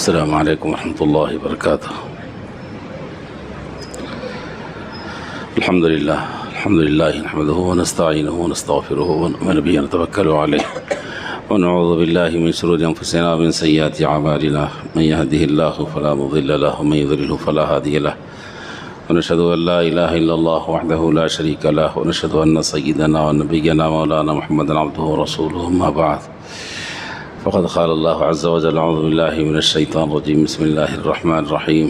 अस्सलामु अलैकुम रहमतुल्लाहि व बरकातुहू। अल्हम्दुलिल्लाह नहमदुहु व नस्तईनुहु व नस्तगफिरुहु व नु'मिनु बिही व नतवक्कलु अलैहि व नऊज़ु बिल्लाहि मिन शुरूरि अंफुसिना व मिन सय्यिआति अअमालिना मन यहदिहिल्लाहु फला मुज़िल्ल लहु व मन युज़लिल्हु फला हादिय लहु व नशहदु अन ला इलाहा इल्लल्लाहु वहदहु ला शरीका लहु व नशहदु अन्न सय्यिदना व नबिय्यना मौलाना मुहम्मदन अब्दुहु व रसूलुहु अम्मा बअद फ़क़द क़ाल अल्लाहु अज़्ज़ व जल्ल अऊज़ु बिल्लाहि मिनश शैतानिर रजीम बिस्मिल्लाहिर रहमानिर रहीम।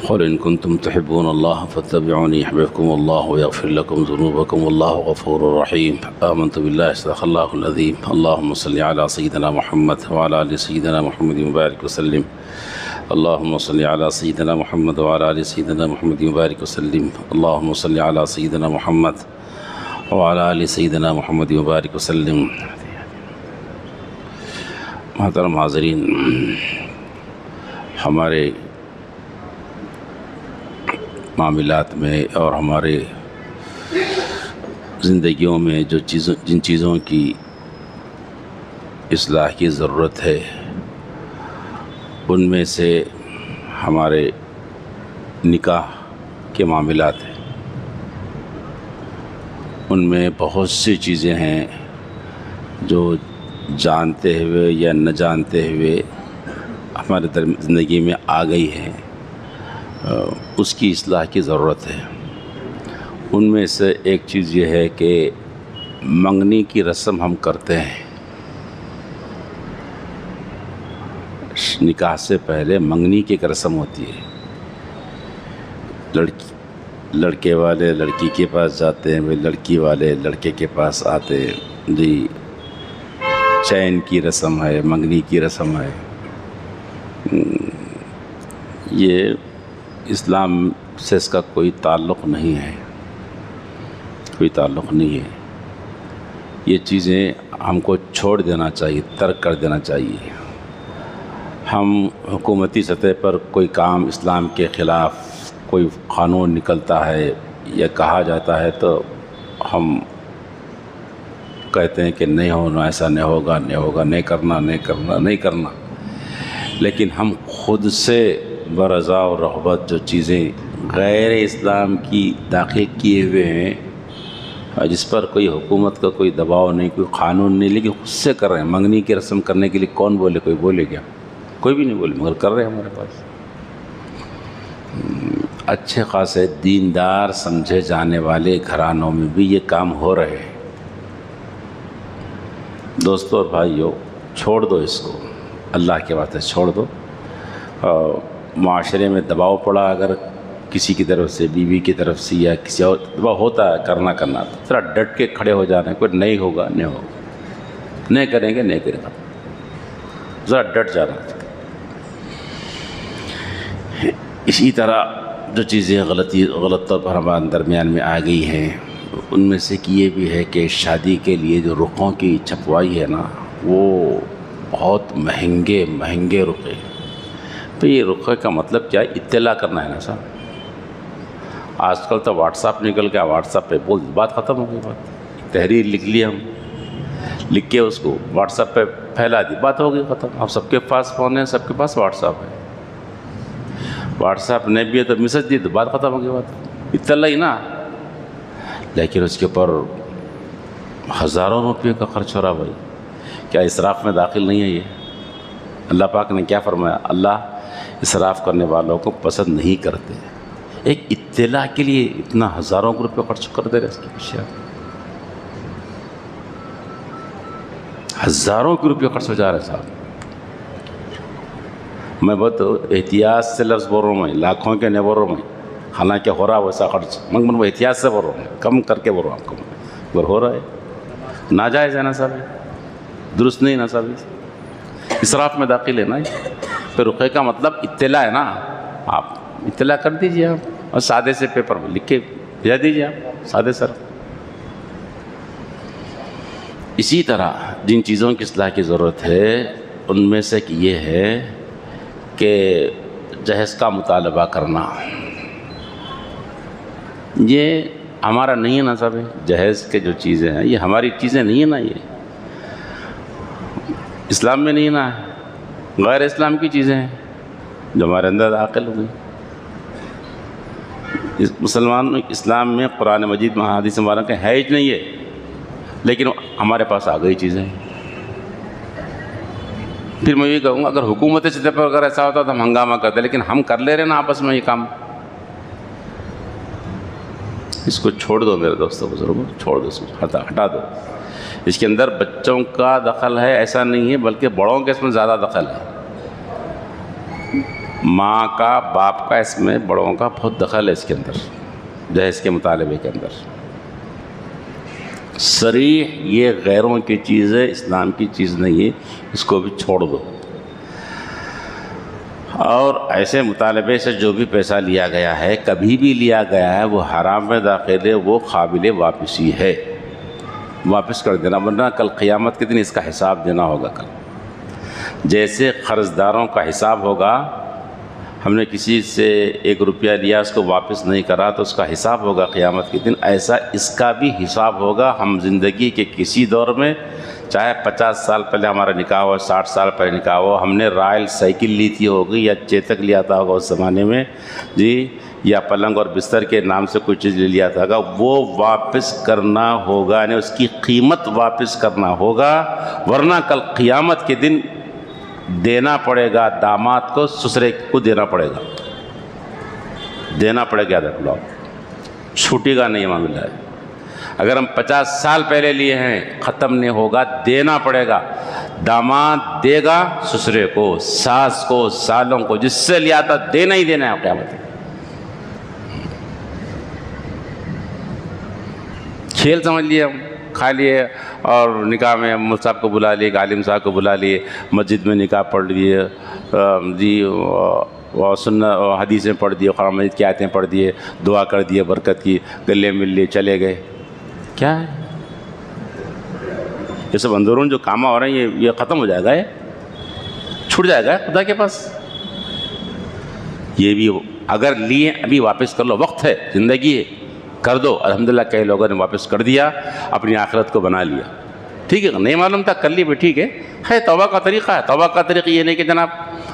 क़ुल इन कुन्तुम तुहिब्बूनल्लाह फ़त्तबिऊनी युहब्बिबकुमुल्लाहु व यग़फ़िर लकुम ज़ुनूबकुम वल्लाहु गफ़ूरुर रहीम। आमन्तु बिल्लाहि सदक़ल्लाहुल अज़ीम। अल्लाहुम्मा सल्लि अला सय्यिदिना मुहम्मद व अला आलि सय्यिदिना मुहम्मद व बारिक वसल्लिम। अल्लाहुम्मा सल्लि अला सय्यिदिना मुहम्मद व अला आलि सय्यिदिना मुहम्मद व बारिक वसल्लिम। अल्लाहुम्मा सल्लि अला सय्यिदिना मुहम्मद व अला आलि सय्यिदिना मुहम्मद व बारिक वसल्लिम। मोहतरम हाज़रीन, हमारे मामलात में और हमारे ज़िंदगियों में जिन चीज़ों की इस्लाह की ज़रूरत है, उनमें से हमारे निकाह के मामलात हैं। उनमें बहुत सी चीज़ें हैं जो जानते हुए या न जानते हुए हमारे ज़िंदगी में आ गई हैं, उसकी इस्लाह की ज़रूरत है। उनमें से एक चीज़ ये है कि मंगनी की रस्म हम करते हैं। निकाह से पहले मंगनी की एक रस्म होती है। लड़के वाले लड़की के पास जाते हैं, वे लड़की वाले लड़के के पास आते हैं। जी, चैन की रस्म है, मंगनी की रस्म है। ये इस्लाम से इसका कोई ताल्लुक़ नहीं है, कोई ताल्लुक़ नहीं है। ये चीज़ें हमको छोड़ देना चाहिए, तर्क कर देना चाहिए। हम हुकूमती सतह पर कोई काम इस्लाम के ख़िलाफ़ कोई क़ानून निकलता है या कहा जाता है तो हम कहते हैं कि नहीं होना, ऐसा नहीं होगा, नहीं होगा, नहीं करना, नहीं करना, नहीं करना। लेकिन हम खुद से बरज़ा और रहबत जो चीज़ें गैर इस्लाम की दाखिल किए हुए हैं, जिस पर कोई हुकूमत का कोई दबाव नहीं, कोई क़ानून नहीं, लेकिन खुद से कर रहे हैं। मंगनी की रस्म करने के लिए कौन बोले? कोई बोले क्या? कोई भी नहीं बोले, मगर कर रहे हैं हमारे पास। अच्छे खासे दीनदार समझे जाने वाले घरानों में भी ये काम हो रहे हैं। दोस्तों और भाइयों, छोड़ दो इसको, अल्लाह के वास्ते छोड़ दो। माशरे में दबाव पड़ा अगर किसी की तरफ से, बीवी की तरफ से या किसी और दबाव होता है करना तो ज़रा डट के खड़े हो जाना है। कोई नहीं होगा, नहीं होगा, नहीं करेंगे, नहीं करेंगे, ज़रा डट जाना। इसी तरह जो चीज़ें गलत तौर पर हमारे दरमियान में आ गई हैं, उनमें से कि ये भी है कि शादी के लिए जो रुखों की छपवाई है ना, वो बहुत महंगे महंगे रुखे। तो ये रुखे का मतलब क्या है? इत्तला करना है ना साहब। आजकल तो व्हाट्सअप निकल गया, व्हाट्सअप पे बोल, बात ख़त्म हो गई। बात तहरीर लिख ली, हम लिख के उसको व्हाट्सअप पे फैला दी, बात हो गई ख़त्म। अब सबके पास फ़ोन है, सबके पास व्हाट्सअप है। व्हाट्सअप नहीं भी है तो मैसेज दी तो बात ख़त्म हो गई। बात इत्तला ही ना, लेकिन उसके ऊपर हज़ारों रुपये का खर्च हो रहा। भाई, क्या इसराफ़ में दाखिल नहीं है ये? अल्लाह पाक ने क्या फरमाया? अल्लाह इसराफ़ करने वालों को पसंद नहीं करते। एक इत्तला के लिए इतना हज़ारों को रुपये खर्च कर दे रहे, इसके पीछे हज़ारों के रुपये खर्च हो जा रहे साहब। मैं बहुत एहतियात से लफ्ज़ बोल रहा हूँ, लाखों के नहीं बोल रहा हूँ। हालांकि हो रहा है वैसा खर्च, मगर मैं एहतियात से बोल रहा हूँ, कम करके बोल रहा हूँ आपको, मगर हो रहा है। नाजायज़ है ना साहब, दुरुस्त नहीं ना साहब, इसराफ़ में दाखिल है ना। फिर रुक़े का मतलब इत्तला है ना। आप इत्तला कर दीजिए आप, और सादे से पेपर में लिख के भेज दीजिए आप, सादे सर। इसी तरह जिन चीज़ों की इस्लाह की ज़रूरत है, उनमें से कि ये है कि जहेज़ का मुतालबा करना। ये हमारा नहीं है ना साहब, जहेज़ के जो चीज़ें हैं ये हमारी चीज़ें नहीं है ना। ये इस्लाम में नहीं ना है, गैर इस्लाम की चीज़ें हैं जो हमारे अंदर दाखिल हो गई। मुसलमान इस्लाम में कुरान मजीद में हदीस मुबारक है ही नहीं है, लेकिन हमारे पास आ गई चीज़ें। फिर मैं ये कहूँगा अगर हुकूमत सतह पर अगर ऐसा होता तो हम हंगामा करते, लेकिन हम कर ले रहे ना आपस में ये काम। इसको छोड़ दो मेरे दोस्तों बुजुर्गों, छोड़ दो, इसको हटा दो। इसके अंदर बच्चों का दखल है ऐसा नहीं है, बल्कि बड़ों के इसमें ज़्यादा दखल है। माँ का, बाप का, इसमें बड़ों का बहुत दखल है इसके अंदर, जैसे इसके मुतालबे के अंदर। सरीह ये गैरों की चीज़ है, इस्लाम की चीज़ नहीं है, इसको भी छोड़ दो। और ऐसे मुतालबे से जो भी पैसा लिया गया है, कभी भी लिया गया है, वो हराम में दाखिल है, वो काबिल वापसी है, वापस कर देना, वरना कल क़यामत के दिन इसका हिसाब देना होगा। कल जैसे कर्ज़दारों का हिसाब होगा, हमने किसी से 1 रुपया लिया, उसको वापस नहीं करा तो उसका हिसाब होगा क़यामत के दिन, ऐसा इसका भी हिसाब होगा। हम ज़िंदगी के किसी दौर में, चाहे 50 साल पहले हमारा निकाह हो, 60 साल पहले निकाह हो, हमने रॉयल साइकिल ली थी होगी या चेतक लिया था होगा उस ज़माने में जी, या पलंग और बिस्तर के नाम से कोई चीज़ ले लिया था, वो वापस करना होगा, यानी उसकी कीमत वापस करना होगा, वरना कल क़यामत के दिन देना पड़ेगा। दामाद को ससुरे को देना पड़ेगा, देना पड़ेगा, याद रख लो, छूटेगा नहीं मामला है। अगर हम 50 साल पहले लिए हैं, ख़त्म नहीं होगा, देना पड़ेगा। दामाद देगा ससुरे को, सास को, सालों को, जिससे लिया था देना ही देना है क़यामत में। खेल समझ लिए हम, खा लिए और निकाह में मुफ्ती साहब को बुला लिए, आलिम साहब को बुला लिए, मस्जिद में निकाह पढ़ लिए जी, और सुन्नत और हदीसें पढ़ दिए, कुरान मजीद की आयतें पढ़ दिए, दुआ कर दिए, बरकत की, गले मिल लिए, चले गए। क्या है ये सब अंदरून जो काम हो रहे हैं, ये ख़त्म हो जाएगा, ये छूट जाएगा खुदा के पास। ये भी अगर लिए अभी वापस कर लो, वक्त है, ज़िंदगी है, कर दो। अल्हम्दुलिल्लाह कई लोगों ने वापस कर दिया, अपनी आखिरत को बना लिया। ठीक है, नहीं मालूम था, कर ली भी, ठीक है तौबा का तरीक़ा है। तौबा का तरीक़ा ये नहीं कि जनाब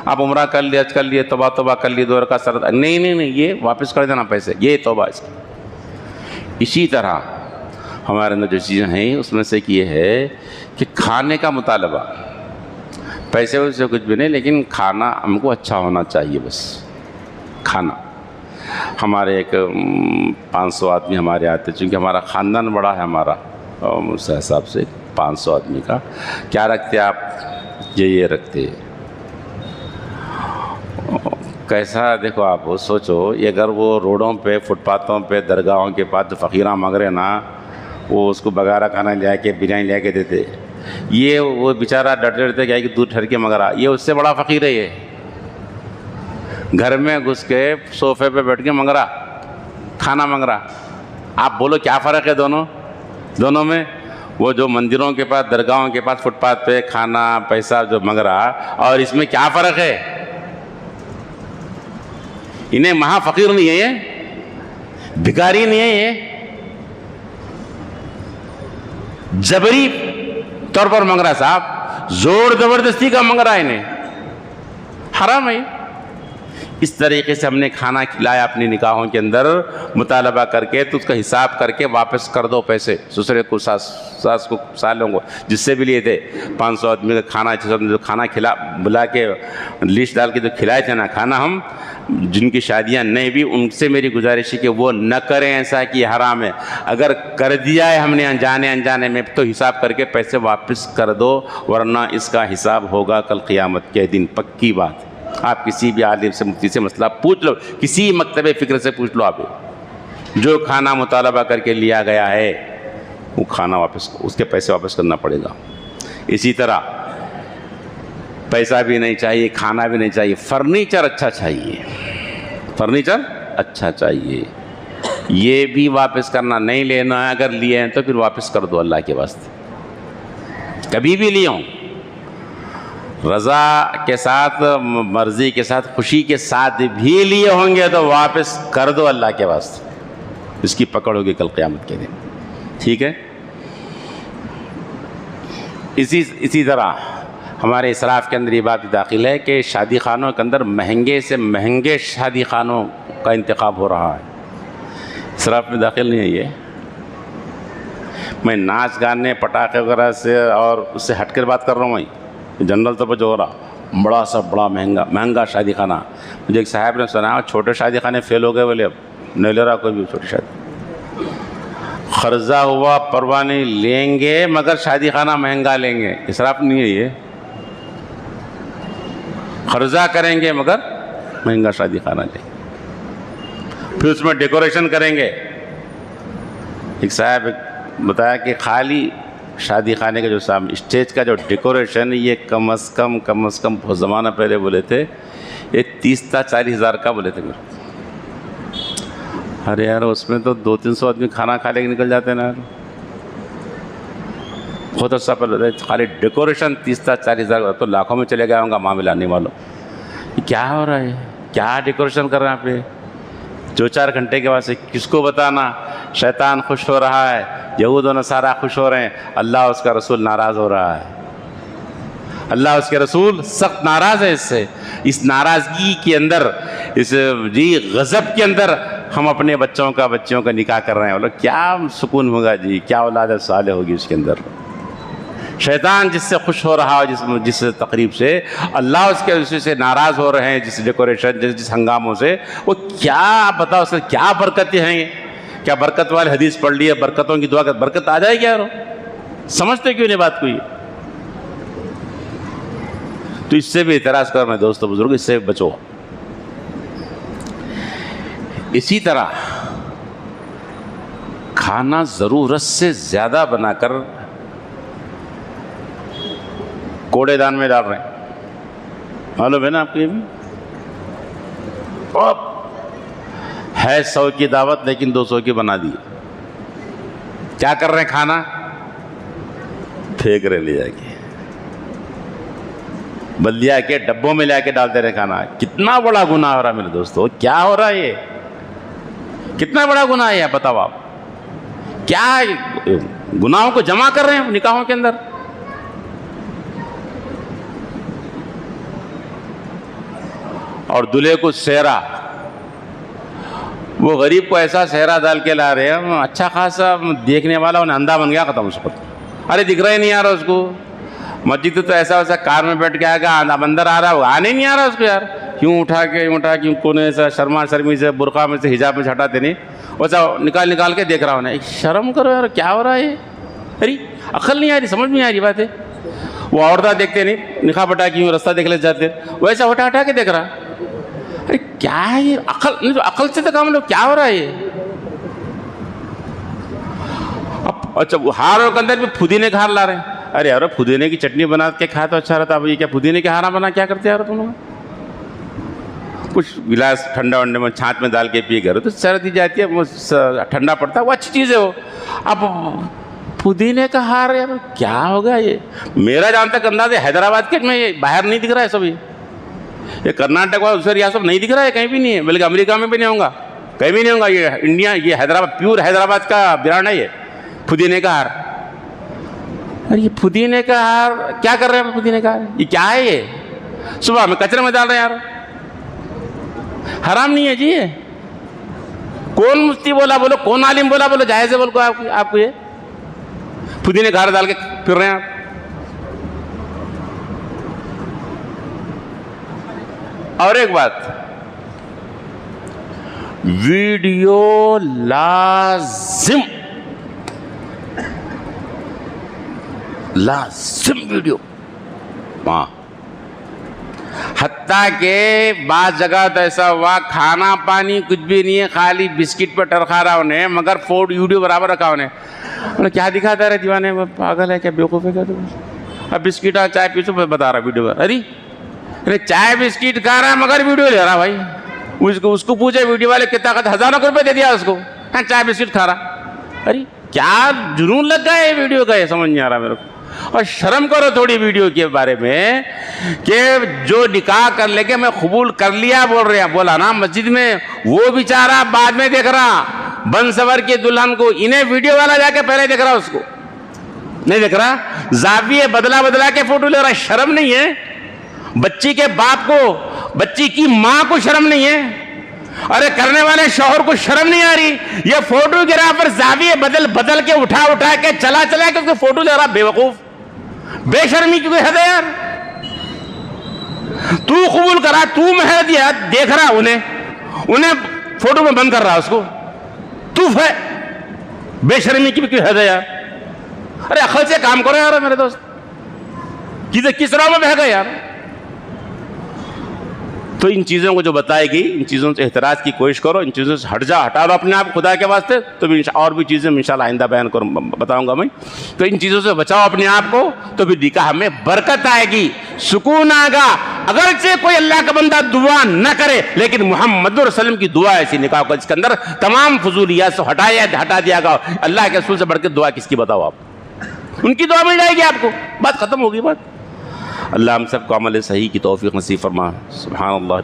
आप उम्रा कर लिए, हज कर लिए, तौबा कर लिए, 2 रकात सरत, नहीं, ये वापस कर देना पैसे, ये तौबा इसकी। इसी तरह हमारे अंदर जो चीज़ें हैं उसमें से ये है कि खाने का मुतालबा, पैसे वैसे कुछ भी नहीं, लेकिन खाना हमको अच्छा होना चाहिए, बस खाना। हमारे एक 500 आदमी हमारे आते, चूँकि हमारा ख़ानदान बड़ा है हमारा, उस हिसाब से 500 आदमी का क्या रखते आप, ये रखते। कैसा देखो आप सोचो, ये अगर वो रोडों पे, फुटपाथों पे, दरगाहों के पास जो फ़कीरा मांग रहे ना, वो उसको बगारा खाना ले के, बिरयानी ले के देते, ये वो बेचारा डरते डरते क्या कि दूर ठहर के मांग रहा, ये उससे बड़ा फ़कीर है। ये घर में घुस के सोफे पे बैठ के मांग रहा, खाना मांग रहा। आप बोलो क्या फ़र्क है दोनों में? वो जो मंदिरों के पास, दरगाहों के पास, फुटपाथ पे खाना पैसा जो मांग रहा, और इसमें क्या फ़र्क है? इन्हें महा फ़कीर नहीं है, ये भिखारी नहीं है, ये जबरी तौर पर मांग रहा साहब, जोर ज़बरदस्ती का मांग रहा है, इन्हें हराम है। इस तरीके से हमने खाना खिलाया अपनी निकाहों के अंदर, मुतालबा करके, तो उसका हिसाब करके वापस कर दो पैसे ससुरे को, सास को, सालों को, जिससे भी लिए थे। 500 आदमी का खाना, जो खाना खिला बुला के लिस्ट डाल के जो खिलाए थे ना खाना, हम जिनकी शादियां नहीं भी, उनसे मेरी गुजारिश है कि वो न करें ऐसा कि हराम है। अगर कर दिया है हमने अनजाने में, तो हिसाब करके पैसे वापस कर दो, वरना इसका हिसाब होगा कल क़यामत के दिन, पक्की बात। आप किसी भी आलिम से, मुफ्ती से मसला पूछ लो, किसी मकतबे फ़िक्र से पूछ लो, आप जो खाना मुतालबा करके लिया गया है वो खाना वापस, उसके पैसे वापस करना पड़ेगा। इसी तरह पैसा भी नहीं चाहिए, खाना भी नहीं चाहिए, फर्नीचर अच्छा चाहिए, फर्नीचर अच्छा चाहिए, ये भी वापस करना, नहीं लेना है। अगर लिए हैं तो फिर वापस कर दो अल्लाह के वास्ते। कभी भी लिए हों, रज़ा के साथ, मर्ज़ी के साथ, खुशी के साथ भी लिए होंगे तो वापस कर दो अल्लाह के वास्ते, इसकी पकड़ होगी कल क़यामत के दिन। ठीक है, इसी तरह हमारे इसराफ के अंदर ये बात दाखिल है कि शादी खानों के अंदर महंगे से महंगे शादी खानों का इंतखाब हो रहा है। इसराफ में दाखिल नहीं है ये। मैं नाच गाने पटाखे वगैरह से और उससे हटकर बात कर रहा हूँ। वहीं जनरल तौर पर जो हो रहा बड़ा सा बड़ा महंगा शादी खाना। मुझे एक साहब ने सुनाया छोटे शादी खाने फेल हो गए बोले, अब नहीं ले रहा कोई भी छोटी शादी। खर्जा हुआ परवाह नहीं, लेंगे मगर शादी खाना महंगा लेंगे। इसराफ नहीं है ये। खर्जा करेंगे मगर महंगा शादी खाना लेंगे, फिर उसमें डेकोरेशन करेंगे। एक साहब बताया कि खाली शादी खाने का जो स्टेज का जो डेकोरेशन ये कम अज़ कम बहुत ज़माना पहले बोले थे ये 30-40 हज़ार का बोले थे मेरे। अरे यार उसमें तो 200-300 आदमी खाना खा लेके निकल जाते हैं ना यार। बहुत अच्छा पहले खाली डेकोरेशन 30-40 हज़ार, तो लाखों में चले गया होगा मामला, नहीं मालूम क्या हो रहा है, क्या डेकोरेशन कर रहे हैं यहाँ पे। 2-4 घंटे के बाद से किसको बताना, शैतान खुश हो रहा है, यहूद और नसारा खुश हो रहे हैं, अल्लाह उसका रसूल नाराज़ हो रहा है। अल्लाह उसके रसूल सख्त नाराज़ है इससे। इस नाराज़गी के अंदर, इस जी गज़ब के अंदर हम अपने बच्चों का निकाह कर रहे हैं। बोलो क्या सुकून होगा जी, क्या औलाद साले होगी उसके अंदर। शैतान जिससे खुश हो रहा है, जिस तकरीब से, अल्लाह उसके से नाराज़ हो रहे हैं, जिस डेकोरेशन जिस हंगामों से, वो क्या बताओ उससे क्या बरकतें हैं। क्या बरकत वाली हदीस पढ़ ली है, बरकतों की दुआ कर, बरकत आ जाएगी यार। समझते क्यों नहीं बात को ये। तो इससे भी इतराज़ कर मैं दोस्तों बुजुर्ग, इससे बचो। इसी तरह खाना ज़रूरत से ज़्यादा बनाकर कूड़ेदान में डाल रहे हैं, मालूम है ना आपको ये भी। अब है 100 की दावत लेकिन 200 की बना दी। क्या कर रहे हैं, खाना फेंक रहे ले जाके, बल्दिया के डब्बों में लाके डालते रहे खाना। कितना बड़ा गुनाह हो रहा है मेरे दोस्तों, क्या हो रहा है ये, कितना बड़ा गुनाह है बताओ आप। क्या गुनाहों को जमा कर रहे हैं निकाहों के अंदर। और दूल्हे को सेहरा, वो गरीब को ऐसा सेहरा डाल के ला रहे हैं, अच्छा खासा देखने वाला उन्हें अंधा बन गया, खत्म उसको। अरे दिख रहा ही नहीं आ रहा उसको। मस्जिद तो ऐसा वैसा कार में बैठ के आएगा, अंदर आ रहा है, आने नहीं आ रहा उसको यार। क्यों उठा के कोने से शर्मा शर्मी से बुरका में से हिजाब में से हटाते नहीं, वैसा निकाल के देख रहा हूँ। एक शर्म करो यार, क्या हो रहा है ये। अरे अकल नहीं आ रही, समझ नहीं आ रही बात है। वो औरतें देखते नहीं, निकाह हटा के रास्ता देख ले जाते, वैसा हटा के देख रहा। अरे क्या है ये, अकल से तो काम लो, क्या हो रहा है ये। अच्छा हारों के अंदर भी पुदीने का हार ला रहे हैं। अरे यार पुदीने की चटनी बना के खाया तो अच्छा रहता। अब ये क्या पुदीने के हारा बना क्या करते यार तुम लोग। कुछ गिलास ठंडा वंडे में छाछ में डाल के पिए करो तो सर्दी जाती है, वो ठंडा पड़ता है, वो अच्छी चीज़ है वो। अब पुदीने का हार यार क्या होगा ये। मेरा जहाँ तक अंदाज़ है हैदराबाद के में ये बाहर नहीं दिख रहा है। सब ये कर्नाटक और दूसरे यहाँ सब नहीं दिख रहा है, कहीं भी नहीं है, बल्कि अमेरिका में भी नहीं होगा, कहीं भी नहीं होगा। ये इंडिया, ये हैदराबाद, प्योर हैदराबाद का ब्रांड है ये पुदीने का हार। अरे ये पुदीने का हार क्या कर रहे हैं, पुदीने का हार ये क्या है ये। सुबह में कचरे में डाल रहे हैं यार, हराम नहीं है जी ये। कौन मुफ्ती बोला बोलो, कौन आलिम बोला बोलो, जायज़ है बोलो आपको ये पुदीने का हार डाल के फिर रहे हैं आप। और एक बात, वीडियो लाजिम वीडियो, हाँ। हत्ता के बाद जगह तो ऐसा हुआ खाना पानी कुछ भी नहीं है, खाली बिस्किट पर टरखा रहा उन्हें, मगर फोर्ड वीडियो बराबर रखा उन्हें। क्या दिखाता रहे दीवाने, पागल है क्या, बेवकूफ़ है क्या तुम। अब बिस्किट और चाय पीछे बता रहा वीडियो पर। अरे चाय बिस्किट खा रहा है मगर वीडियो ले रहा भाई। उसको पूछे वीडियो वाले कितना का, हज़ारों रुपये दे दिया उसको, हाँ चाय बिस्किट खा रहा। अरे क्या जुनून लग गया है वीडियो का, ये समझ नहीं आ रहा मेरे को। और शर्म करो थोड़ी वीडियो के बारे में कि जो निकाह कर लेके मैं कबूल कर लिया बोला ना मस्जिद में, वो बेचारा बाद में देख रहा बन सवर के दुल्हन को, इन्हें वीडियो वाला जाके पहले देख रहा उसको। नहीं देख रहा, जाविये बदला बदला के फोटो ले रहा, शर्म नहीं है? बच्ची के बाप को, बच्ची की मां को शर्म नहीं है? अरे करने वाले शौहर को शर्म नहीं आ रही? ये फोटोग्राफर जाविये बदल बदल के उठा उठा के चला चला के उसको फोटो ले रहा, बेवकूफ, बेशर्मी की कोई हद है यार? तू कबूल करा, तू महर दिया, देख रहा उन्हें फोटो में बंद कर रहा उसको, तू है, बेशर्मी की भी कोई हद है यार? अरे अकल से काम करो यार मेरे दोस्त, किस राह में बह गए यार? तो इन चीज़ों को जो बताएगी, इन चीज़ों से एहतराज की कोशिश करो, इन चीज़ों से हटा दो अपने आप खुदा के वास्ते। तो भी और भी चीज़ें इंशाल्लाह आइंदा बयान करूँ, बताऊंगा मैं। तो इन चीज़ों से बचाओ अपने आप को, तो फिर निकाह में बरकत आएगी, सुकून आएगा। अगरचे कोई अल्लाह का बंदा दुआ न करे, लेकिन मोहम्मद रसूल की दुआ ऐसी निकाह को जिसके अंदर तमाम फजूलियात से हटा दिया गया। अल्लाह के रसूल से बढ़ के दुआ किसकी बताओ आप? उनकी दुआ मिल जाएगी आपको, बात खत्म होगी बात। अल्लाह हम सबको अमल सही की तौफीक नसीब फरमा। सुभान अल्लाह।